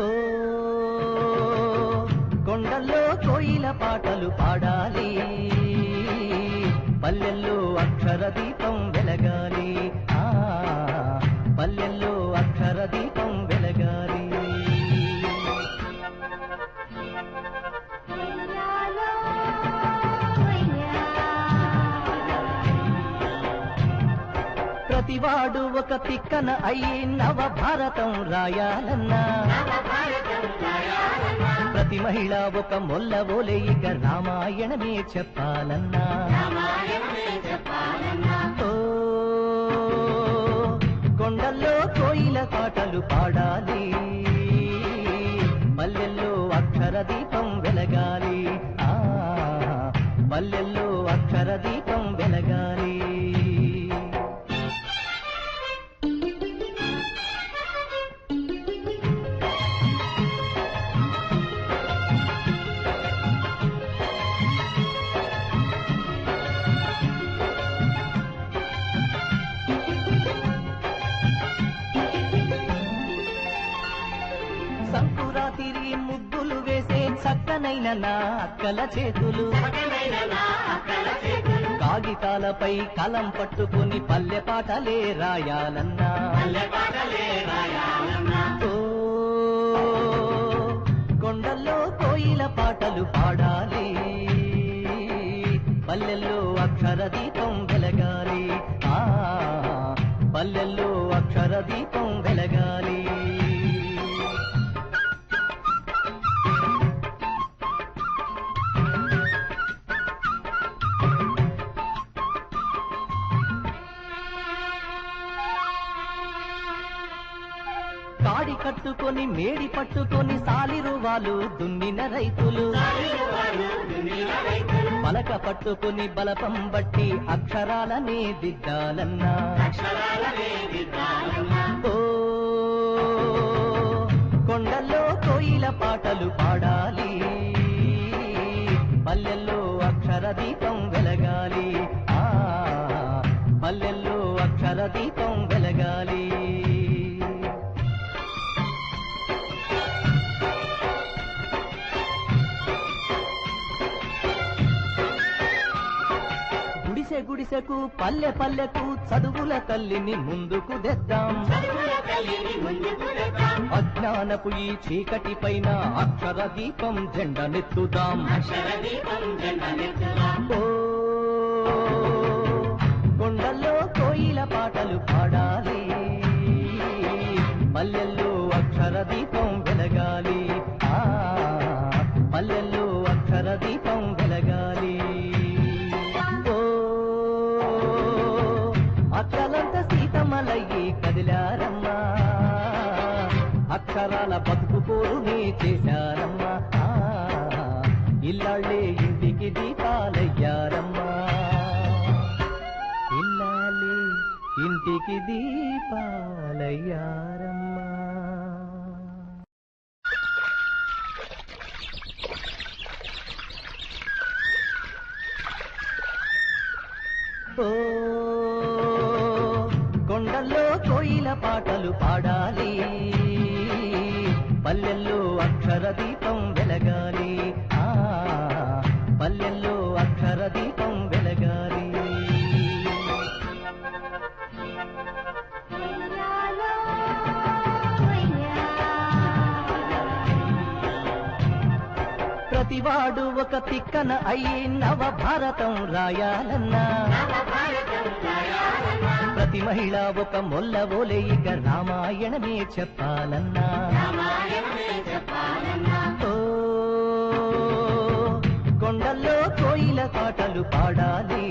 ఓ కొండల్లో కోయిల పాటలు పాడాలి, పల్లెల్లో అక్షర దీపం వెలగాలి, పల్లెల్లో అక్షర దీపం వెలగాలి. ప్రతివాడు ఒక తిక్కన అయి నవ భారతం రాయాలన్నా, ప్రతి మహిళ ఒక మొల్ల ఓలే ఇక రామాయణమే చెప్పాలన్నా. ఓ కొండల్లో కోయిల పాటలు పాడాలి, పల్లెల్లో అక్షర దీపం వెలగాలి, పల్లెల్లో అక్షర దీపం వెలగాలి. సంకురాతిరి ముగ్గులు వేసే చక్కనైన నా అక్కల చేతులు, కాగితాలపై కలం పట్టుకుని పల్లె పాటలే రాయాలన్నా. ఓ కొండల్లో కోయిల పాటలు పాడాలి, పల్లెల్లో అక్షర దీపం వెలగాలి, పల్లెల్లో అక్షర దీపం వెలగాలి. కాడి కట్టుకొని మేడి పట్టుకొని సాలిరువాలు దున్నిన రైతులు, పలక పట్టుకుని బలపం బట్టి అక్షరాలనే దిద్దాలన్నా. ఓ కొండల్లో కోయిల పాటలు పాడాలి, పల్లెల్లో అక్షర దీపం వెలగాలి, పల్లెల్లో అక్షర దీపం వెలగాలి. గుడిసె గుడిసెకు పల్లె పల్లెకు చదువుల తల్లిని ముందుకు తెద్దాం, అజ్ఞానపు ఈ చీకటి పైన అక్షర దీపం జెండనెత్తుదాం. ఓ కొండల్లో కోయిల పాటలు పాడాలి, పల్లెల్లో అక్షర దీపం వెలగాలి, పల్లెల్లో అక్షర దీపం వెలగాలి. అక్కలంత సీతమ్మలయ్యి కదిలారమ్మా, అక్షరాల బతుకు పోరునే చేశారమ్మా, ఇల్లాళ్ళే ఇంటికి దీపాలయ్యారమ్మా, ఇల్లాళ్ళే ఇంటికి దీపాలయ్యారమ్మా. ఓ కొండల్లో కోయిల పాటలు పాడాలి, పల్లెల్లో అక్షర దీపం వెలగాలి, పల్లెల్లో అక్షర దీపం వెలగాలి. ప్రతివాడు ఒక తిక్కన అయి నవ భారతం రాయాలన్నా, ప్రతి మహిళ ఒక మొల్ల ఓలే ఇక రామాయణమే చెప్పాలన్నా. ఓ కొండల్లో కోయిల పాటలు పాడాలి,